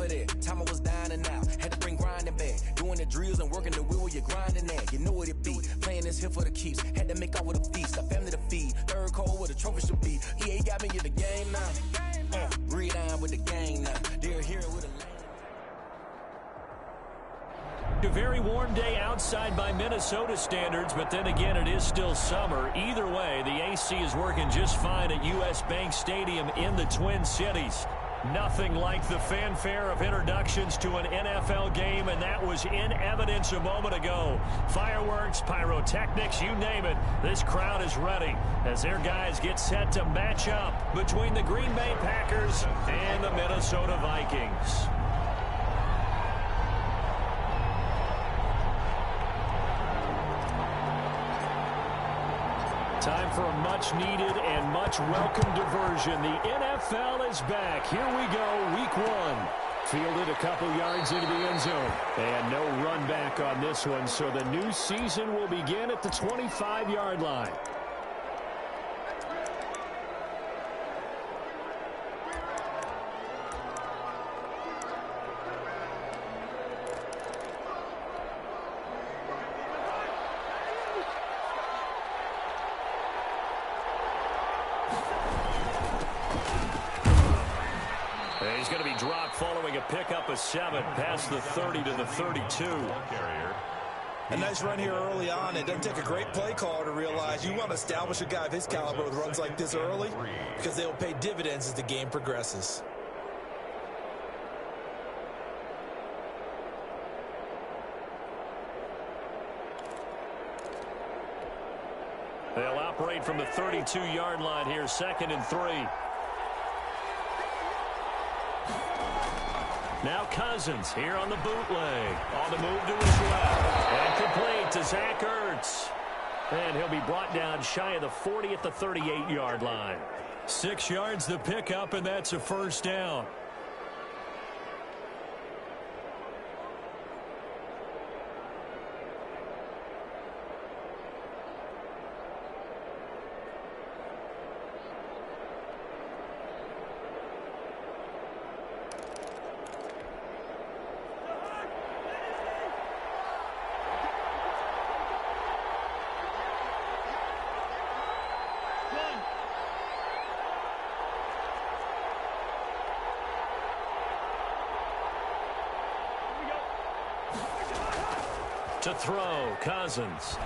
remember that time I was dying and out. Had to bring grinding back. Doing the drills and working the wheel where you're grinding at. You know what it be. Playing this here for the keeps. Had to make out with a feast. A family to feed. Third cold where the trophy should be. EA got me in the game now. Breathe on with the gang now. They're here with a A very warm day outside by Minnesota standards, but then again, it is still summer. Either way, the AC is working just fine at U.S. Bank Stadium in the Twin Cities. Nothing like the fanfare of introductions to an NFL game, and that was in evidence a moment ago. Fireworks, pyrotechnics, you name it. This crowd is ready as their guys get set to match up between the Green Bay Packers and the Minnesota Vikings. Time for a much-needed and much-welcome diversion. The NFL is back. Here we go, week one. Fielded a couple yards into the end zone. And no run back on this one, so the new season will begin at the 25-yard line. He's going to be dropped following a pickup of 7 past the 30 to the 32. A nice run here early on. It doesn't take a great play caller to realize you want to establish a guy of his caliber with runs like this early because they'll pay dividends as the game progresses. They'll operate from the 32-yard line here, 2nd and 3. Now Cousins here on the bootleg. On the move to his left. And complete to Zach Ertz. And he'll be brought down shy of the 40 at the 38-yard line. 6 yards the pickup, and that's a first down. To throw, Cousins.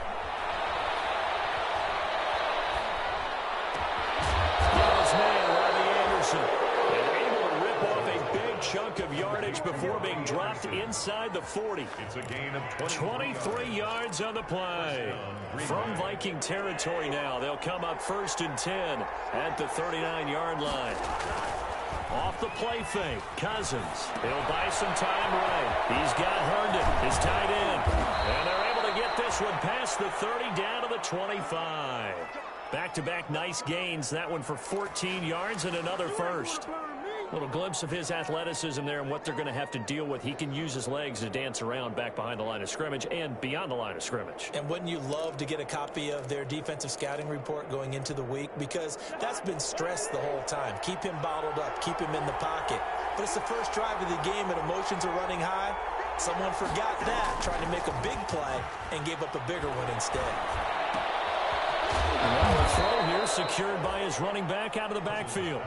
Goes man, Robbie Anderson. And able to rip off a big chunk of yardage before being dropped inside the 40. It's a gain of 23 yards on the play. From Viking territory now, they'll come up 1st and 10 at the 39-yard line. Off the play fake, Cousins. He'll buy some time right. He's got Herndon, his tight end. And they're able to get this one past the 30 down to the 25. Back-to-back nice gains. That one for 14 yards and another first. Little glimpse of his athleticism there and what they're going to have to deal with. He can use his legs to dance around back behind the line of scrimmage and beyond the line of scrimmage. And wouldn't you love to get a copy of their defensive scouting report going into the week? Because that's been stressed the whole time. Keep him bottled up. Keep him in the pocket. But it's the first drive of the game and emotions are running high. Someone forgot that, trying to make a big play and gave up a bigger one instead. Another throw here secured by his running back out of the backfield.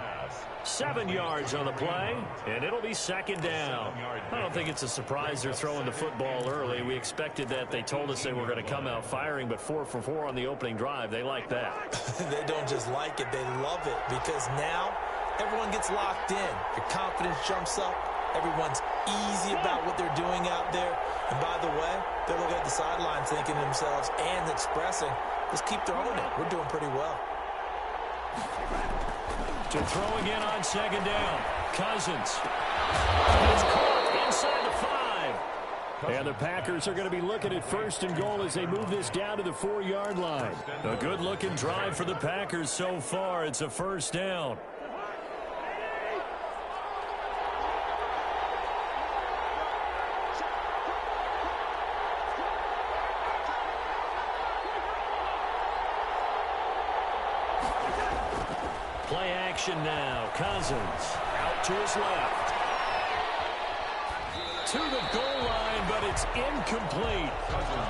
7 yards on the play, and it'll be 2nd down. I don't think it's a surprise they're throwing the football early. We expected that. They told us they were going to come out firing, but 4 for 4 on the opening drive. They like that. They don't just like it, they love it, because now everyone gets locked in. Your confidence jumps up. Everyone's easy about what they're doing out there. And by the way, they're looking at the sideline thinking to themselves and expressing, let's keep throwing it. We're doing pretty well. To throw again on 2nd down. Cousins. It's caught inside the 5. And the Packers are going to be looking at 1st and goal as they move this down to the 4-yard line. A good-looking drive for the Packers so far. It's a first down. Play action now. Cousins out to his left. to the goal line, but it's incomplete.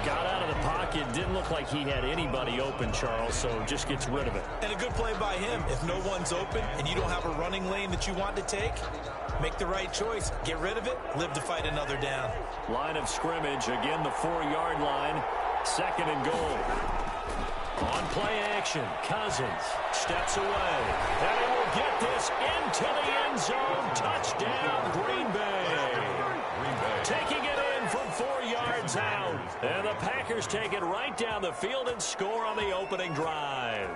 Got out of the pocket. Didn't look like he had anybody open, Charles, so just gets rid of it. And a good play by him. If no one's open and you don't have a running lane that you want to take, make the right choice. Get rid of it. Live to fight another down. Line of scrimmage, again the 4-yard line. 2nd and goal. On play action, Cousins steps away. And he will get this into the end zone. Touchdown, Green Bay. Taking it in from 4 yards out. And the Packers take it right down the field and score on the opening drive.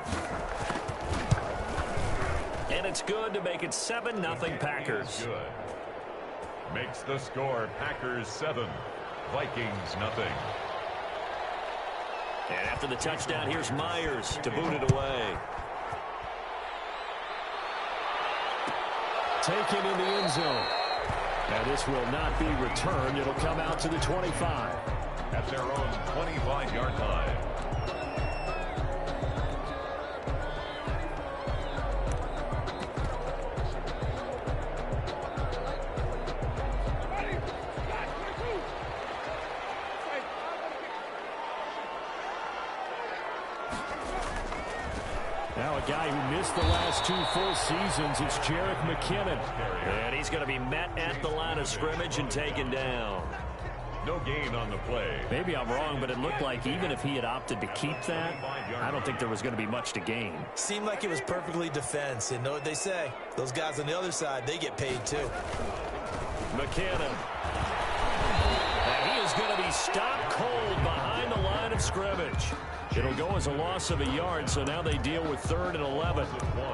And it's good to make it 7-0 Packers. Good. Makes the score Packers 7, Vikings 0. And after the touchdown, here's Myers to boot it away. Taken in the end zone. And this will not be returned. It'll come out to the 25. At their own 25-yard line. Now a guy who missed the last 2 full seasons, it's Jerick McKinnon. And he's going to be met at the line of scrimmage and taken down. No gain on the play. Maybe I'm wrong, but it looked like even if he had opted to keep that, I don't think there was going to be much to gain. Seemed like it was perfectly defense. And know what they say? Those guys on the other side, they get paid too. McKinnon. And he is going to be stopped cold behind the line of scrimmage. It'll go as a loss of a yard, so now they deal with 3rd and 11.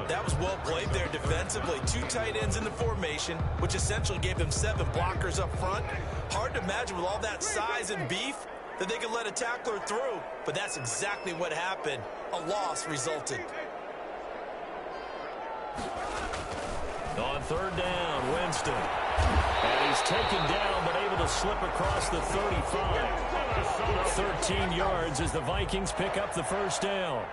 That was well played there defensively. 2 tight ends in the formation, which essentially gave them 7 blockers up front. Hard to imagine with all that size and beef that they could let a tackler through, but that's exactly what happened. A loss resulted. On 3rd down, Winston. And he's taken down, but able to slip across the 35. 13 yards as the Vikings pick up the 1st down.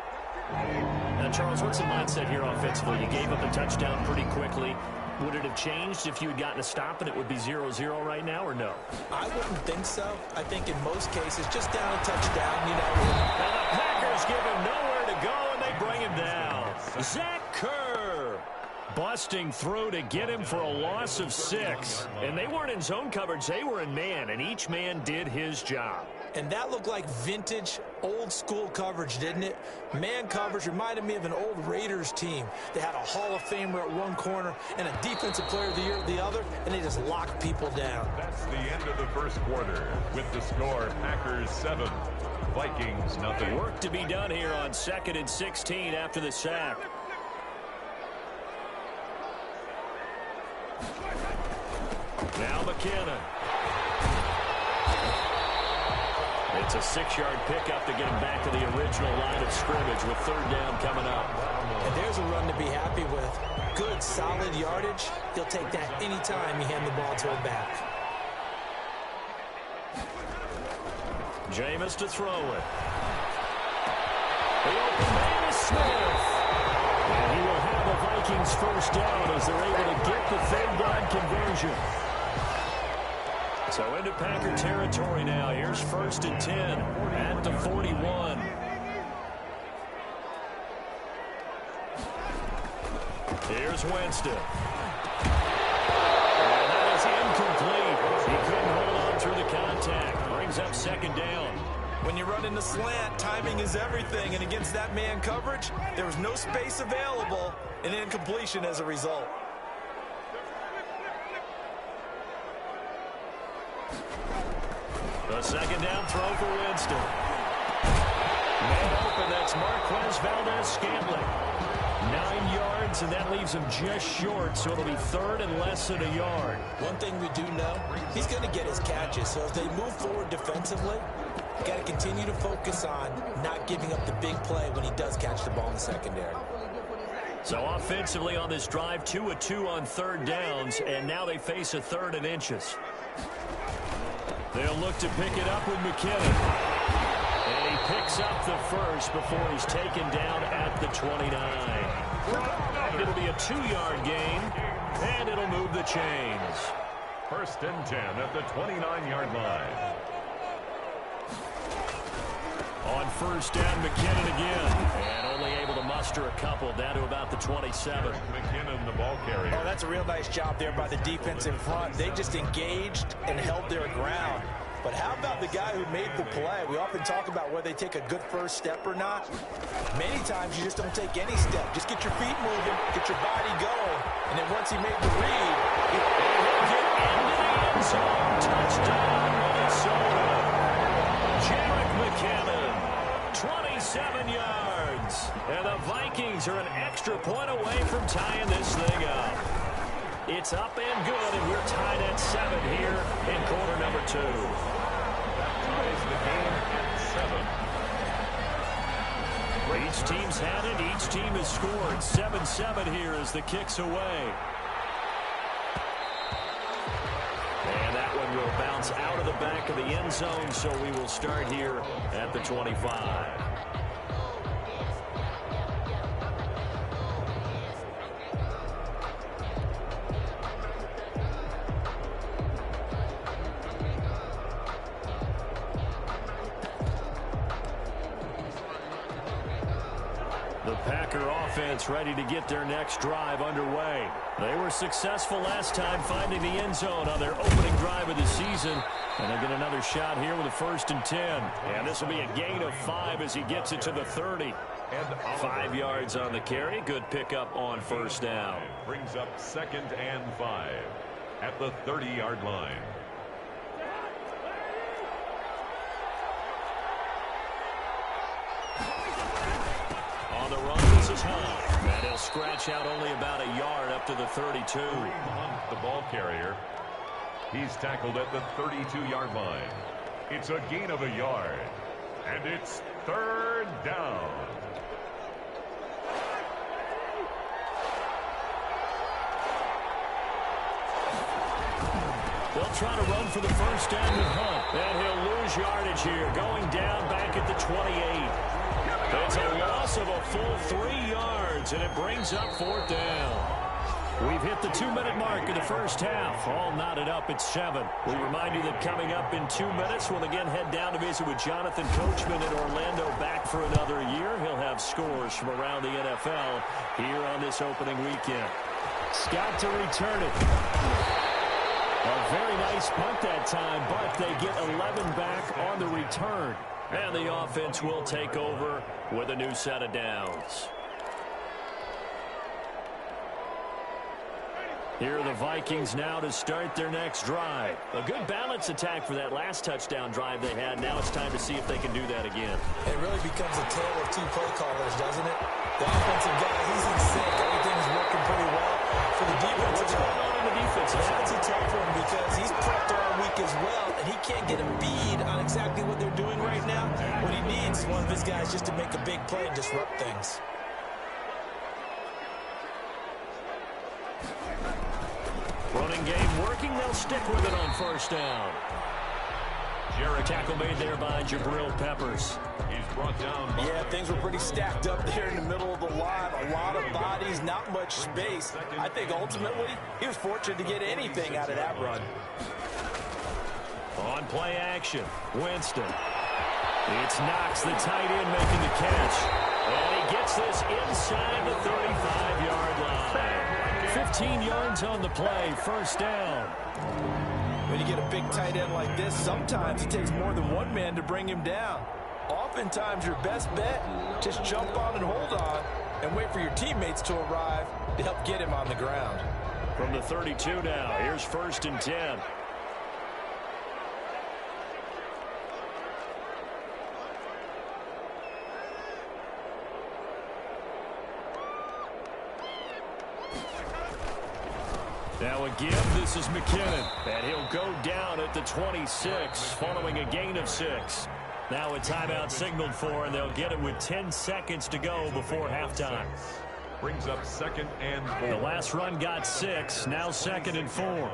Now, Charles, what's the mindset here offensively? You gave up a touchdown pretty quickly. Would it have changed if you had gotten a stop and it would be 0-0 right now, or no? I wouldn't think so. I think in most cases, just down a touchdown, you know. And the Packers give him nowhere to go, and they bring him down. Zach Kerr busting through to get him for a loss of 6. And they weren't in zone coverage. They were in man, and each man did his job. And that looked like vintage, old-school coverage, didn't it? Man coverage reminded me of an old Raiders team. They had a Hall of Famer at one corner and a Defensive Player of the Year at the other, and they just locked people down. That's the end of the 1st quarter with the score Packers 7, Vikings 0. Work to be done here on 2nd and 16 after the sack. Now McKinnon. It's a 6-yard pickup to get him back to the original line of scrimmage with 3rd down coming up. And there's a run to be happy with. Good, solid yardage. He'll take that anytime you hand the ball to a back. Jameis to throw it. The open man is Smith. And he will have the Vikings 1st down as they're able to get the 3rd down conversion. So into Packer territory now. Here's 1st and 10 at the 41. Here's Winston. And that is incomplete. He couldn't hold on through the contact. Brings up 2nd down. When you run in the slant, timing is everything. And against that man coverage, there was no space available, and incompletion as a result. The 2nd down throw for Winston. Man open, that's Marquez Valdez-Scantling. 9 yards, and that leaves him just short, so it'll be 3rd and less than a yard. One thing we do know, he's going to get his catches. So as they move forward defensively, you got to continue to focus on not giving up the big play when he does catch the ball in the secondary. So offensively on this drive, 2 of 2 on 3rd downs, and now they face a 3rd and inches. They'll look to pick it up with McKinnon. And he picks up the 1st before he's taken down at the 29. It'll be a 2-yard gain, and it'll move the chains. First and 10 at the 29-yard line. On first down, McKinnon again. And only able to muster a couple down to about the 27. McKinnon, the ball carrier. Oh, that's a real nice job there by the defense in front. They just engaged and held their ground. But how about the guy who made the play? We often talk about whether they take a good first step or not. Many times you just don't take any step. Just get your feet moving, get your body going, and then once he made the read, he'll get into the end zone. Touchdown, Minnesota. Jarek McKinnon, 27 yards. And the Vikings are an extra point away from tying this thing up. It's up and good, and we're tied at 7 here in quarter number 2. Ties the game at 7. Each team's had it. Each team has scored. 7-7 here as the kick's away. And that one will bounce out of the back of the end zone, so we will start here at the 25. The Packer offense ready to get their next drive underway. They were successful last time finding the end zone on their opening drive of the season. And they get another shot here with a 1st and 10. And this will be a gain of 5 as he gets it to the 30. And 5 yards on the carry. Good pickup on first down. Brings up 2nd and 5 at the 30-yard line. On the run, this is Hunt. And he'll scratch out only about a yard up to the 32. Hunt, the ball carrier. He's tackled at the 32-yard line. It's a gain of a yard. And it's 3rd down. They'll try to run for the first down with Hunt. And he'll lose yardage here, going down back at the 28. That's a loss of a full 3 yards, and it brings up 4th down. We've hit the 2-minute mark of the first half. All knotted up at 7. We remind you that coming up in 2 minutes, we'll again head down to visit with Jonathan Coachman in Orlando, back for another year. He'll have scores from around the NFL here on this opening weekend. Scott to return it. A very nice punt that time, but they get 11 back on the return. And the offense will take over with a new set of downs. Here are the Vikings now to start their next drive. A good balance attack for that last touchdown drive they had. Now it's time to see if they can do that again. it really becomes a tale of 2 play callers, doesn't it? The offensive guy, he's in sync. Everything's working pretty well. For the defensive guy, that's a tough one because he's prepped all week as well, and he can't get a bead on exactly what they're doing right now. What he needs is one of his guys just to make a big play and disrupt things. Running game working. They'll stick with it on first down. Tackle made there by Jabril Peppers. He's brought down. Yeah, things were pretty stacked up there in the middle of the line. A lot of bodies, not much space. I think ultimately he was fortunate to get anything out of that run. On play action, Winston. It's Knox, the tight end, making the catch. And he gets this inside the 35-yard line. 15 yards on the play, first down. When you get a big tight end like this, sometimes it takes more than one man to bring him down. Oftentimes, your best bet, just jump on and hold on and wait for your teammates to arrive to help get him on the ground. From the 32 now, here's 1st and 10. Now again, this is McKinnon, and he'll go down at the 26 following a gain of 6. Now a timeout signaled for, and they'll get it with 10 seconds to go before halftime. Brings up 2nd and 4. The last run got 6, now 2nd and 4.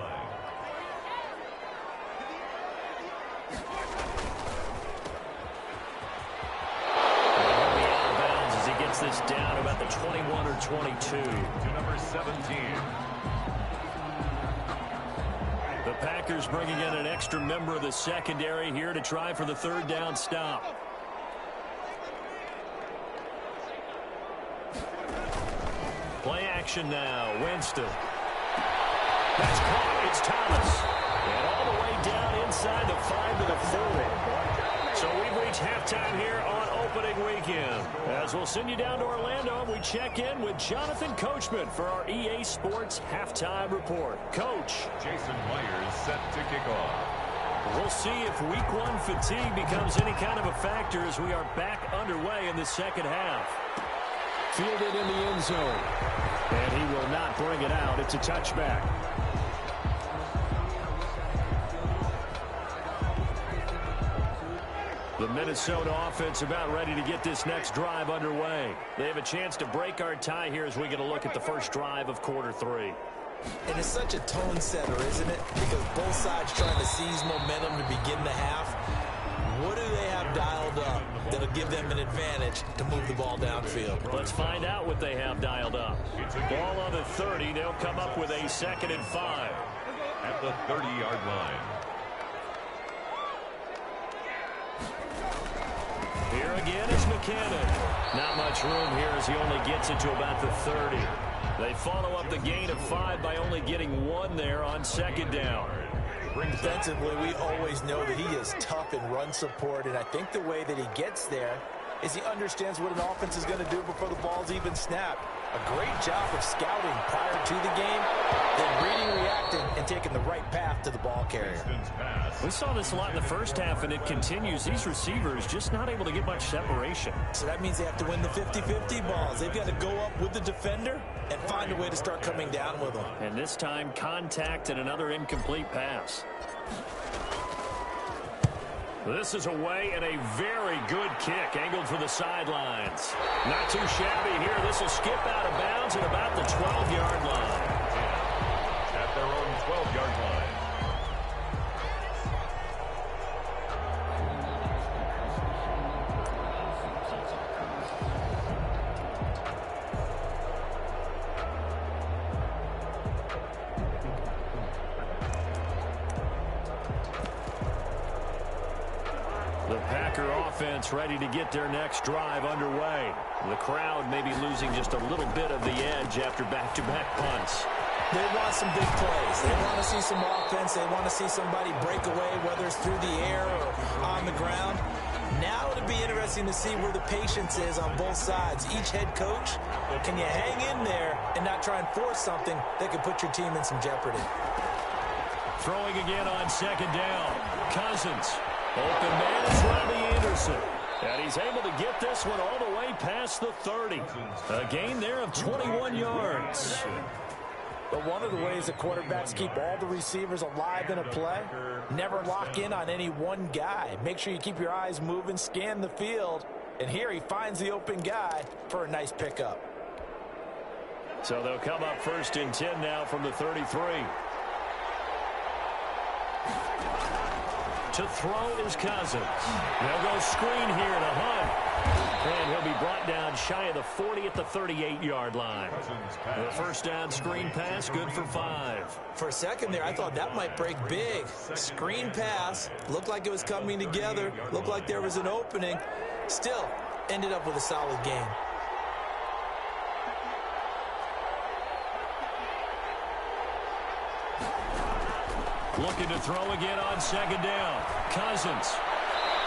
This down about the 21 or 22. To number 17. The Packers bringing in an extra member of the secondary here to try for the third down stop. Play action now. Winston. That's caught. It's Thomas. And all the way down inside the 5 to the 4. So we've reached halftime here on opening weekend. As we'll send you down to Orlando, we check in with Jonathan Coachman for our EA Sports Halftime Report. Coach. Jason Myers set to kick off. We'll see if week 1 fatigue becomes any kind of a factor as we are back underway in the second half. Fielded in the end zone. And he will not bring it out. It's a touchback. The Minnesota offense about ready to get this next drive underway. They have a chance to break our tie here as we get a look at the first drive of quarter 3. And it's such a tone setter, isn't it? Because both sides trying to seize momentum to begin the half. What do they have dialed up that'll give them an advantage to move the ball downfield? Let's find out what they have dialed up. Ball on the 30. They'll come up with a 2nd and 5. At the 30-yard line. Here again is McKinnon. Not much room here as he only gets it to about the 30. They follow up the gain of 5 by only getting 1 there on 2nd down. Defensively, we always know that he is tough in run support, and I think the way that he gets there is he understands what an offense is going to do before the ball's even snapped. A great job of scouting prior to the game, then reading, reacting, and taking the right path to the ball carrier. We saw this a lot in the first half, and it continues. These receivers just not able to get much separation. So that means they have to win the 50-50 balls. They've got to go up with the defender and find a way to start coming down with them. And this time, contact and another incomplete pass. This is away and a very good kick, angled for the sidelines. Not too shabby here. This will skip out of bounds at about the 12-yard line. At their own 12-yard line. Offense ready to get their next drive underway. The crowd may be losing just a little bit of the edge after back-to-back punts. They want some big plays. They want to see some offense. They want to see somebody break away, whether it's through the air or on the ground. Now it'll be interesting to see where the patience is on both sides. Each head coach, can you hang in there and not try and force something that could put your team in some jeopardy? Throwing again on 2nd down. Cousins. Open man is Robbie Anderson. And he's able to get this one all the way past the 30. A gain there of 21 yards. But one of the ways that quarterbacks keep all the receivers alive in a play, never lock in on any one guy. Make sure you keep your eyes moving, scan the field. And here he finds the open guy for a nice pickup. So they'll come up 1st and 10 now from the 33. To throw is Cousins. They'll go screen here to Hunt. And he'll be brought down shy of the 40 at the 38-yard line. The first down screen pass, good for 5. For a second there, I thought that might break big. Screen pass, looked like it was coming together, looked like there was an opening. Still, ended up with a solid game. Looking to throw again on 2nd down. Cousins.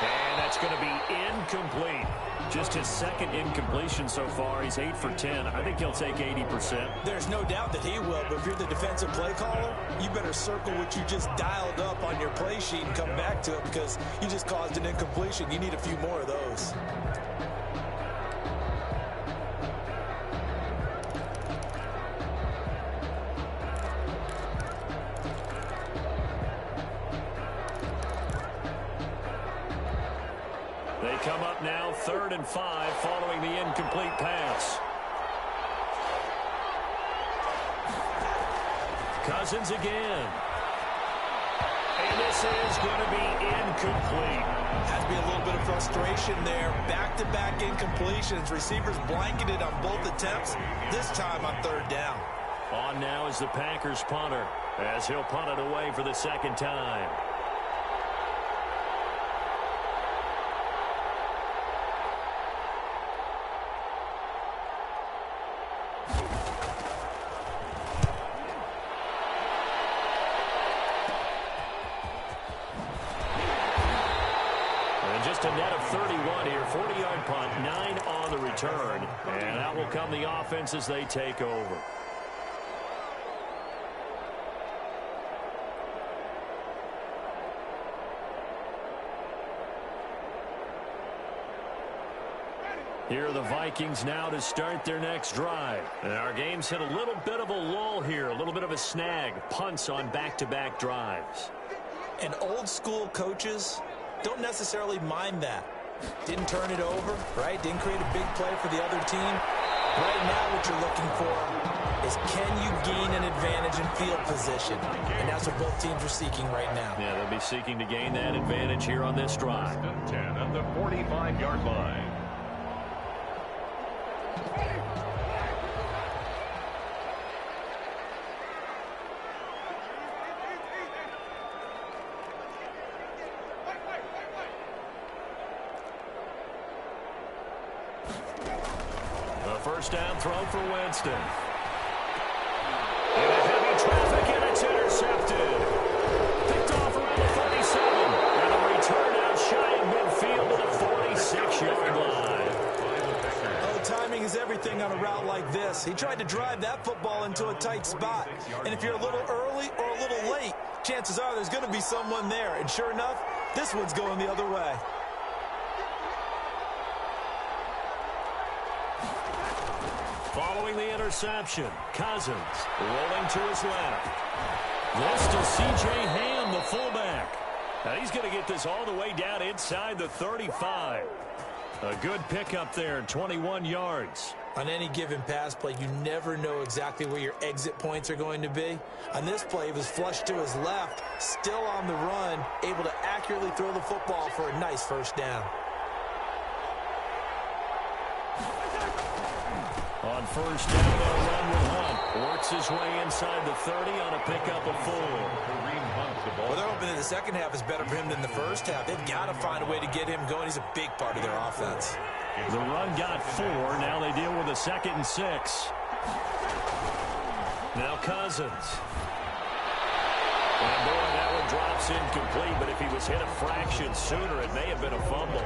And that's going to be incomplete. Just his 2nd incompletion so far. He's 8 for 10. I think he'll take 80%. There's no doubt that he will, but if you're the defensive play caller, you better circle what you just dialed up on your play sheet and come back to it because you just caused an incompletion. You need a few more of those. They come up now 3rd and 5 following the incomplete pass. Cousins again. And this is going to be incomplete. Has to be a little bit of frustration there. Back-to-back incompletions. Receivers blanketed on both attempts, this time on 3rd down. On now is the Packers punter. as he'll punt it away for the second time. Just a net of 31 here, 40-yard punt, 9 on the return. And out will come the offense as they take over. Here are the Vikings now to start their next drive. And our game's hit a little bit of a lull here, a little bit of a snag. Punts on back-to-back drives. And old-school coaches don't necessarily mind that. Didn't turn it over, right? Didn't create a big play for the other team. Right now what you're looking for is, can you gain an advantage in field position? And that's what both teams are seeking right now. Yeah, they'll be seeking to gain that advantage here on this drive. 10 at the 45-yard line. First down throw for Winston. In a heavy traffic, and it's intercepted. Picked off around the 37. And a return out shy of midfield to the 46-yard line. Oh, timing is everything on a route like this. He tried to drive that football into a tight spot. And if you're a little early or a little late, chances are there's going to be someone there. And sure enough, this one's going the other way. Following the interception, Cousins rolling to his left. This to C.J. Ham, the fullback. Now he's going to get this all the way down inside the 35. A good pickup there, 21 yards. On any given pass play, you never know exactly where your exit points are going to be. On this play, he was flushed to his left, still on the run, able to accurately throw the football for a nice first down. On first down, they'll run with Hunt. Works his way inside the 30 on a pickup of 4. Well, they're hoping that the second half is better for him than the first half. They've got to find a way to get him going. He's a big part of their offense. The run got 4. Now they deal with a 2nd and 6. Now Cousins. And boy, that one drops incomplete, but if he was hit a fraction sooner, it may have been a fumble.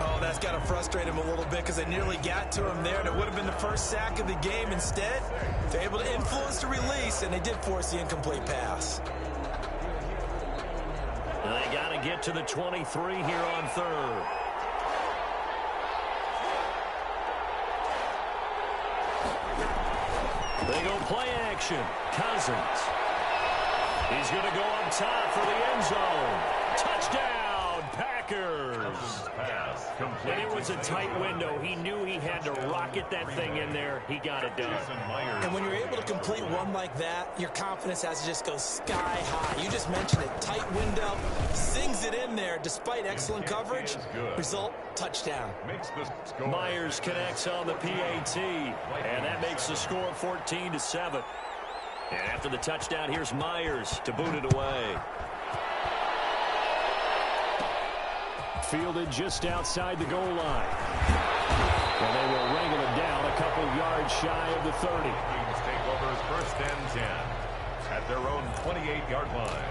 Oh, that's got to frustrate him a little bit because they nearly got to him there. And it would have been the first sack of the game. Instead, they're able to influence the release, and they did force the incomplete pass. And they got to get to the 23 here on 3rd. They go play action. Cousins. He's going to go up top for the end zone. Touchdown, Packers. And it was a tight window. He knew he had to rocket that thing in there. He got it done. And when you're able to complete one like that, your confidence has to just go sky high. You just mentioned it. Tight window. Sings it in there despite excellent coverage. Result, touchdown. Myers connects on the PAT. And that makes the score 14-7. And after the touchdown, here's Myers to boot it away. Fielded just outside the goal line. And they will wrangle it down a couple yards shy of the 30. Kings take over his 1st and 10 at their own 28-yard line.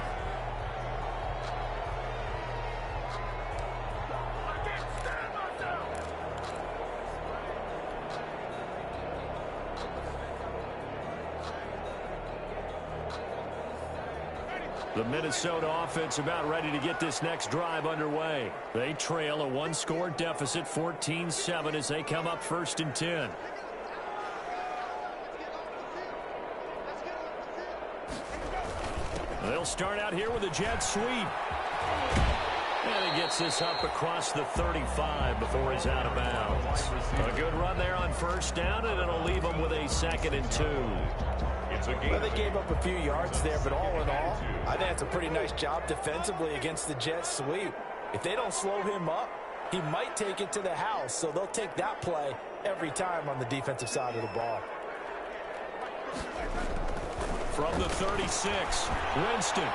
The Minnesota offense about ready to get this next drive underway. They trail a 1-score deficit, 14-7, as they come up 1st and 10. They'll start out here with a jet sweep. And he gets this up across the 35 before he's out of bounds. A good run there on 1st down, and it'll leave him with a 2nd and 2. Well, they gave up a few yards there, but all in all, I think that's a pretty nice job defensively against the jet sweep. If they don't slow him up, he might take it to the house, so they'll take that play every time on the defensive side of the ball. From the 36, Winston.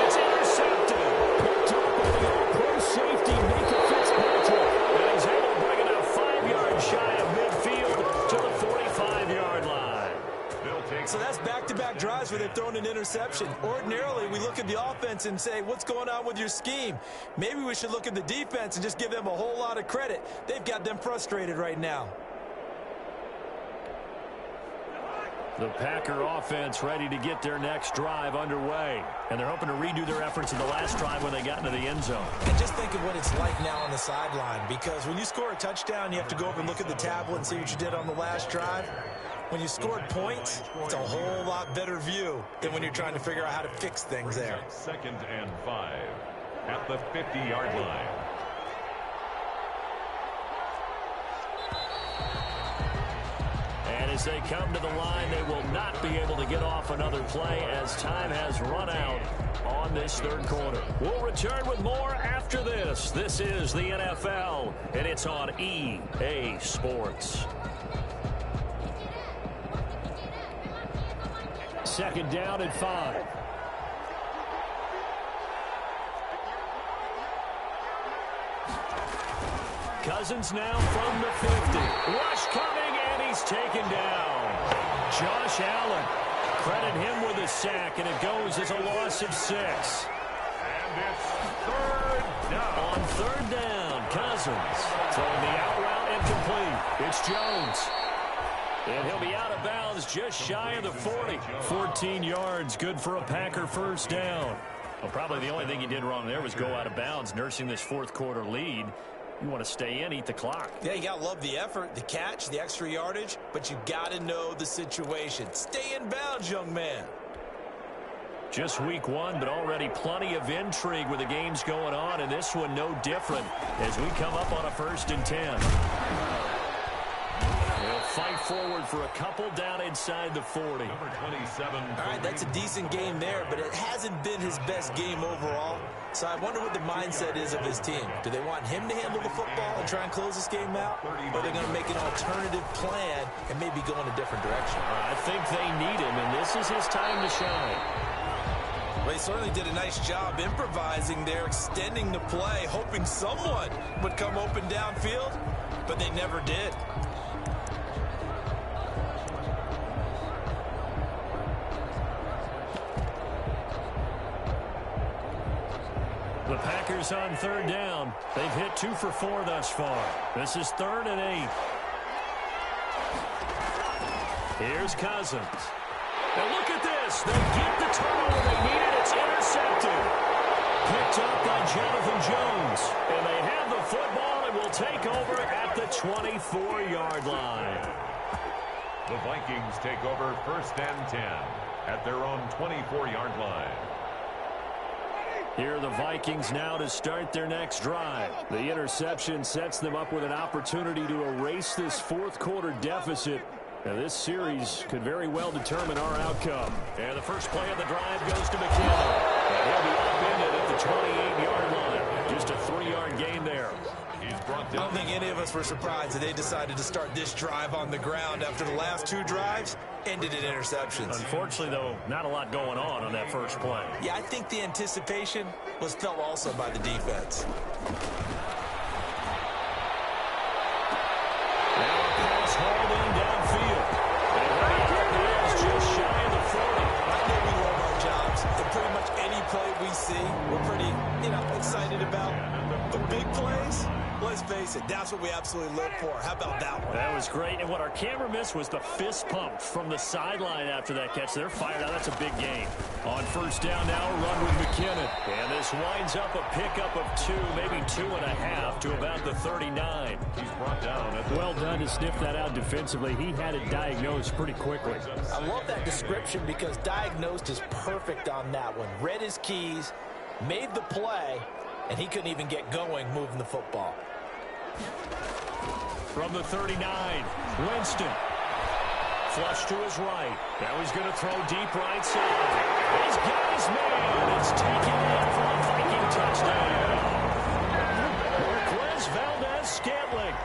It's intercepted. Picked up by the all-pro safety, Mika Fitzpatrick. And he's able to bring it up 5 yards shy of midfield to the 45-yard line. So that's back-to-back drives where they've thrown an interception. Ordinarily, we look at the offense and say, what's going on with your scheme? Maybe we should look at the defense and just give them a whole lot of credit. They've got them frustrated right now. The Packer offense ready to get their next drive underway. And they're hoping to redo their efforts in the last drive when they got into the end zone. And just think of what it's like now on the sideline. Because when you score a touchdown, you have to go over and look at the tablet and see what you did on the last drive. When you scored points, it's a whole lot better view than when you're trying to figure out how to fix things there. 2nd and 5 at the 50-yard line. And as they come to the line, they will not be able to get off another play as time has run out on this third quarter. We'll return with more after this. This is the NFL, and it's on EA Sports. 2nd down and 5. Cousins now from the 50. Rush coming, and he's taken down. Josh Allen. Credit him with a sack, and it goes as a loss of 6. And it's 3rd down. On 3rd down, Cousins throwing the out route incomplete. It's Jones. And he'll be out of bounds just shy of the 40. 14 yards, good for a Packer first down. Well, probably the only thing he did wrong there was go out of bounds, nursing this fourth quarter lead. You want to stay in, eat the clock. Yeah, you got to love the effort, the catch, the extra yardage, but you got to know the situation. Stay in bounds, young man. Just week 1, but already plenty of intrigue with the games going on, and this one no different as we come up on a 1st and 10. They'll fight forward for a couple down inside the 40. Number 27. All right, that's a decent game there, but it hasn't been his best game overall. So I wonder what the mindset is of his team. Do they want him to handle the football and try and close this game out? Or are they going to make an alternative plan and maybe go in a different direction? I think they need him, and this is his time to shine. Well, he certainly did a nice job improvising there, extending the play, hoping someone would come open downfield, but they never did. The Packers on 3rd down. They've hit 2 for 4 thus far. This is 3rd and 8. Here's Cousins. Now look at this. They get the turnover they needed. It's intercepted. Picked up by Jonathan Jones. And they have the football and will take over at the 24-yard line. The Vikings take over 1st and 10 at their own 24-yard line. Here are the Vikings now to start their next drive. The interception sets them up with an opportunity to erase this fourth quarter deficit. Now this series could very well determine our outcome. And the first play of the drive goes to McKinnon. And he'll be upended at the 28-yard line. Just a 3-yard gain there. I don't think any of us were surprised that they decided to start this drive on the ground after the last 2 drives ended in interceptions. Unfortunately, though, not a lot going on that first play. Yeah, I think the anticipation was felt also by the defense. Now a pass hauled in downfield. And right is just shy of the 40. I know we love our jobs, and pretty much any play we see, we're pretty, excited about. But big plays, let's face it, that's what we absolutely live for. How about that one? That was great. And what our camera missed was the fist pump from the sideline after that catch. They're fired out. That's a big gain. On first down now, a run with McKinnon. And this winds up a pickup of 2, maybe 2.5 to about the 39. He's brought down. Well done to sniff that out defensively. He had it diagnosed pretty quickly. I love that description because diagnosed is perfect on that one. Read his keys, made the play, and he couldn't even get going moving the football. From the 39, Winston. Flush to his right. Now he's going to throw deep right side. He's got his man. It's taken in for a Viking touchdown. Marquez Valdez-Scantling,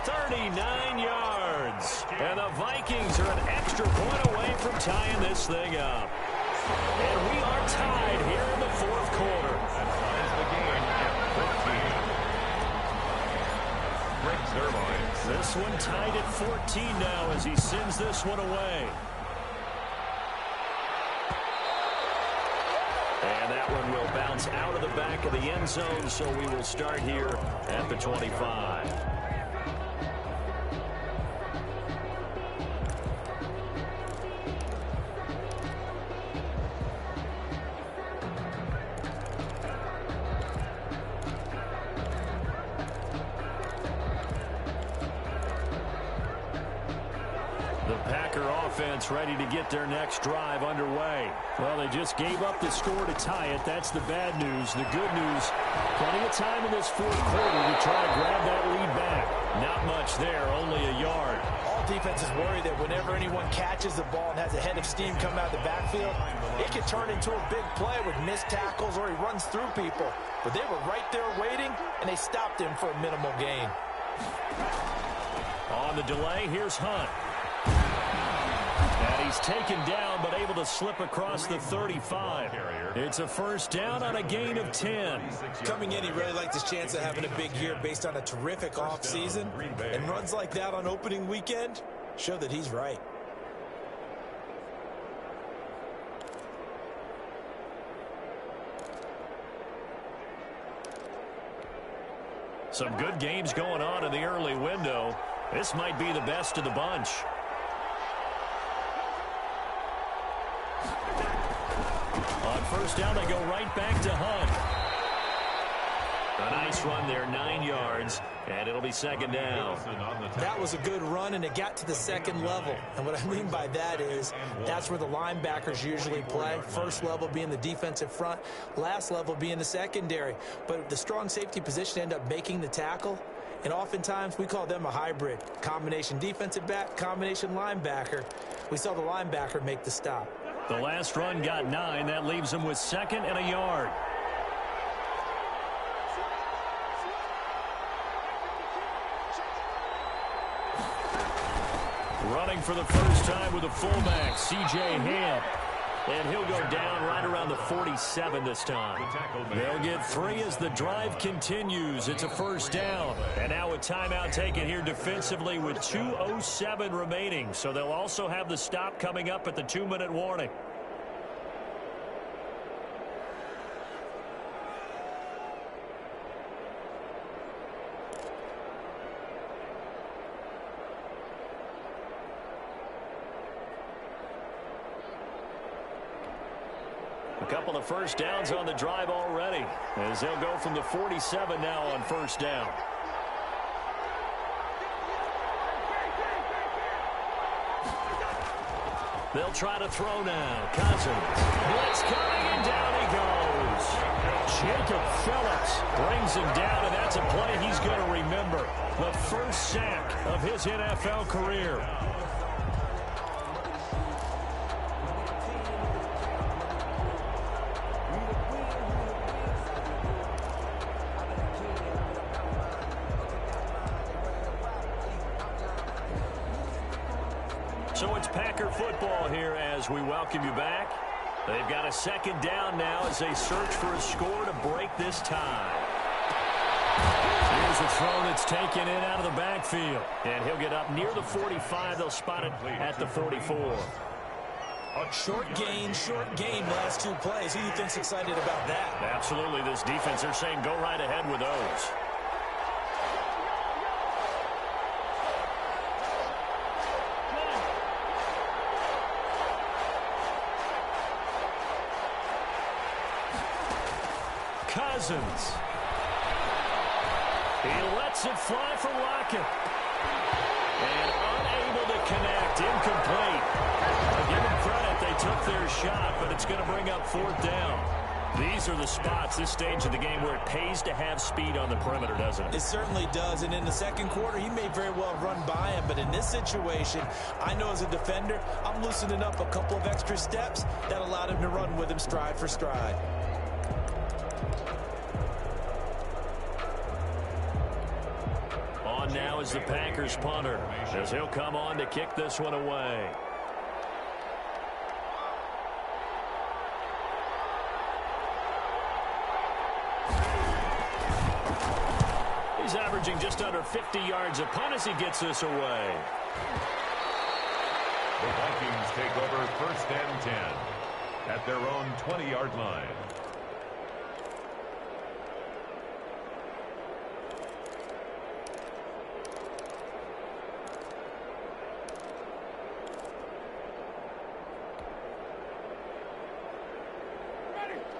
39 yards. And the Vikings are an extra point away tying this thing up. And we are tied here in the fourth quarter. That ties the game at 14. Greg Zerline. This one tied at 14 now as he sends this one away. And that one will bounce out of the back of the end zone, so we will start here at the 25. Ready to get their next drive underway. Well, they just gave up the score to tie it. That's the bad news. The good news, plenty of time in this fourth quarter to try to grab that lead back. Not much there, only a yard. All defenses worry that whenever anyone catches the ball and has a head of steam come out of the backfield, it can turn into a big play with missed tackles or he runs through people. But they were right there waiting, and they stopped him for a minimal gain. On the delay, here's Hunt. And he's taken down, but able to slip across the 35. It's a first down on a gain of 10. Coming in, he really liked his chance of having a big year based on a terrific offseason. And runs like that on opening weekend show that he's right. Some good games going on in the early window. This might be the best of the bunch. On first down, they go right back to Hunt. A nice run there, 9 yards, and it'll be second down. That was a good run, and it got to the second level. And what I mean by that is that's where the linebackers usually play. First level being the defensive front, last level being the secondary. But the strong safety position ended up making the tackle. And oftentimes we call them a hybrid. Combination defensive back, combination linebacker. We saw the linebacker make the stop. The last run got 9. That leaves them with second and a yard. Running for the first time with a fullback, C.J. Ham. And he'll go down right around the 47 this time. They'll get 3 as the drive continues. It's a first down. And now a timeout taken here defensively with 2:07 remaining. So they'll also have the stop coming up at the 2-minute warning. A couple of first downs on the drive already, as they'll go from the 47 now on first down. They'll try to throw now. Cousins. Blitz coming, and down he goes. Jacob Phillips brings him down, and that's a play he's going to remember. The first sack of his NFL career. So it's Packer football here as we welcome you back. They've got a second down now as they search for a score to break this tie. Here's a throw that's taken in out of the backfield. And he'll get up near the 45. They'll spot it at the 44. Short gain, last 2 plays. Who do you think's excited about that? Absolutely. This defense, they're saying go right ahead with those. Cousins. He lets it fly for Lockett. And unable to connect. Incomplete. I'll give them credit. They took their shot, but it's going to bring up fourth down. These are the spots, this stage of the game, where it pays to have speed on the perimeter, doesn't it? It certainly does. And in the second quarter, he may very well run by him. But in this situation, I know as a defender, I'm loosening up a couple of extra steps that allowed him to run with him stride for stride. Now is the Packers punter, as he'll come on to kick this one away. He's averaging just under 50 yards a punt as he gets this away. The Vikings take over 1st and 10 at their own 20-yard line.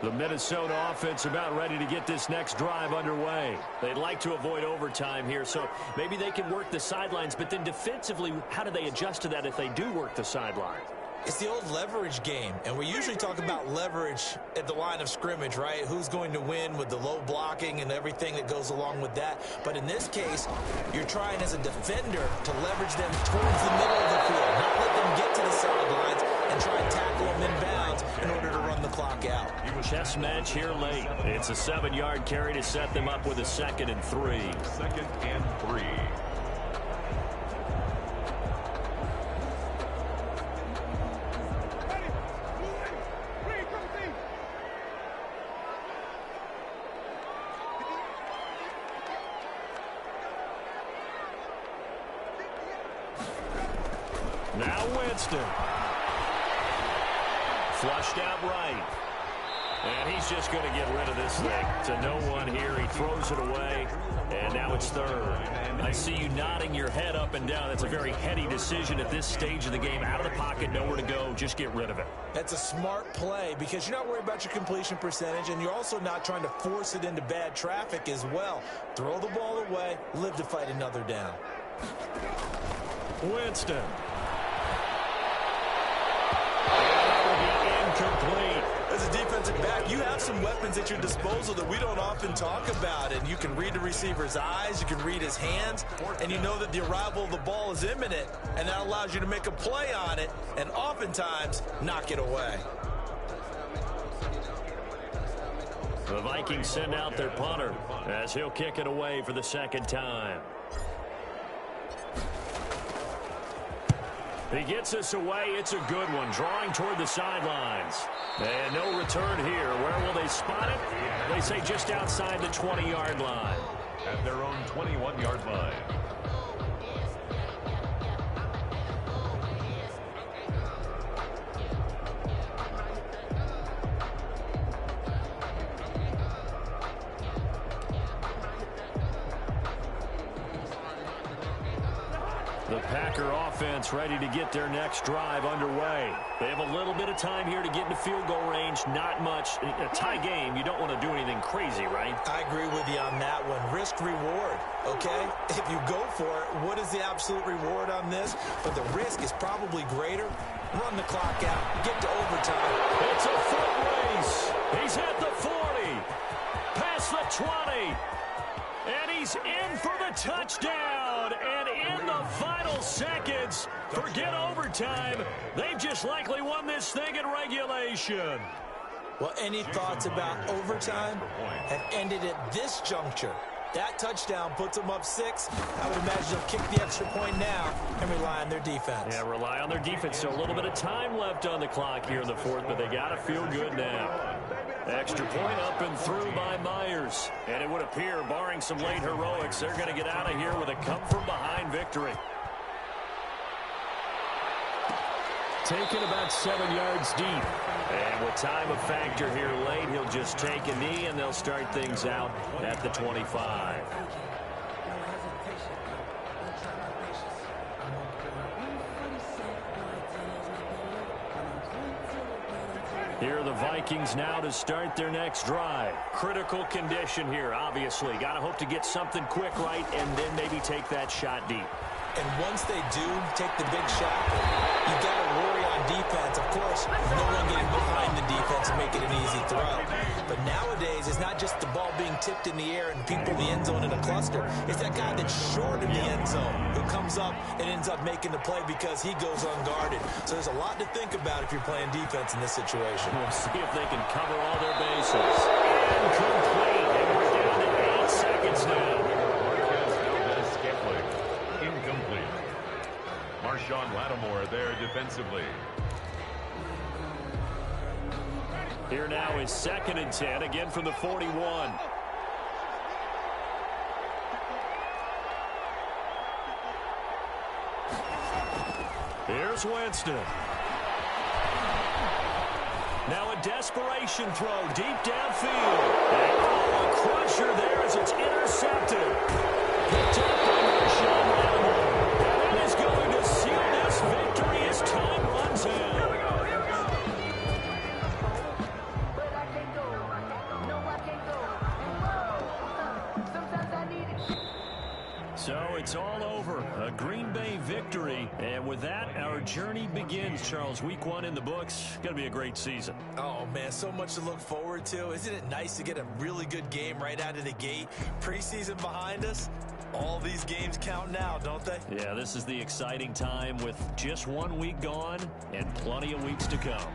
The Minnesota offense about ready to get this next drive underway. They'd like to avoid overtime here, so maybe they can work the sidelines, but then defensively, how do they adjust to that if they do work the sideline? It's the old leverage game, and we usually talk about leverage at the line of scrimmage, right? Who's going to win with the low blocking and everything that goes along with that. But in this case, you're trying as a defender to leverage them towards the middle of the field, not let them get to the sidelines and try and tackle them inbounds in order to run the clock out. Chess match here late. It's a 7-yard carry to set them up with a 2nd and 3. 2nd and 3. Now Winston. Flushed out right. And he's just going to get rid of this thing. To no one here. He throws it away. And now it's 3rd. I see you nodding your head up and down. That's a very heady decision at this stage of the game. Out of the pocket, nowhere to go. Just get rid of it. That's a smart play because you're not worried about your completion percentage, and you're also not trying to force it into bad traffic as well. Throw the ball away. Live to fight another down. Winston. That will be incomplete. As a defensive back, you have some weapons at your disposal that we don't often talk about, and you can read the receiver's eyes, you can read his hands, and you know that the arrival of the ball is imminent, and that allows you to make a play on it and oftentimes knock it away. The Vikings send out their punter as he'll kick it away for the 2nd time. He gets us away. It's a good one. Drawing toward the sidelines. And no return here. Where will they spot it? They say just outside the 20-yard line. At their own 21-yard line. The Packer offense ready to get their next drive underway. They have a little bit of time here to get into field goal range. Not much. A tie game, you don't want to do anything crazy, right? I agree with you on that one. Risk reward, okay? If you go for it, what is the absolute reward on this? But the risk is probably greater. Run the clock out. Get to overtime. It's a foot race. He's at the 40. Past the 20. And he's in for the touchdown. And in the final seconds, forget overtime. They've just likely won this thing in regulation. Well, any thoughts about overtime have ended at this juncture. That touchdown puts them up 6. I would imagine they'll kick the extra point now and rely on their defense. Yeah, rely on their defense. So a little bit of time left on the clock here in the 4th, but they got to feel good now. Extra point up and through by Myers. And it would appear, barring some late heroics, they're going to get out of here with a come-from-behind victory. Taken about 7 yards deep. And with time a factor here late, he'll just take a knee, and they'll start things out at the 25. Here are the Vikings now to start their next drive. Critical condition here, obviously. Got to hope to get something quick right and then maybe take that shot deep. And once they do take the big shot, you got to worry on defense. Of course, no one getting behind the defense and make it an easy throw. But nowadays, it's not just the ball being tipped in the air and people in the end zone in a cluster. It's that guy that's short of the end zone who comes up and ends up making the play because he goes unguarded. So there's a lot to think about if you're playing defense in this situation. We'll see if they can cover all their bases. Incomplete. And we're down to 8 seconds now. Incomplete. Marshawn Lattimore there defensively. Here now is 2nd and 10, again from the 41. Here's Winston. Now a desperation throw deep downfield. And a crusher there as it's intercepted. Picked up by Marshawn Lattimore. And it is going to seal this victory as time runs out. So it's all over. A Green Bay victory. And with that, our journey begins, Charles. Week 1 in the books. Going to be a great season. Oh, man, so much to look forward to. Isn't it nice to get a really good game right out of the gate? Preseason behind us. All these games count now, don't they? Yeah, this is the exciting time with just 1 week gone and plenty of weeks to come.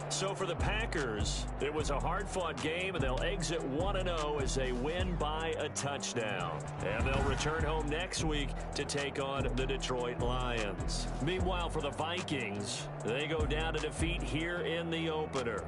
So for the Packers, it was a hard-fought game, and they'll exit 1-0 as they win by a touchdown. And they'll return home next week to take on the Detroit Lions. Meanwhile, for the Vikings, they go down to defeat here in the opener.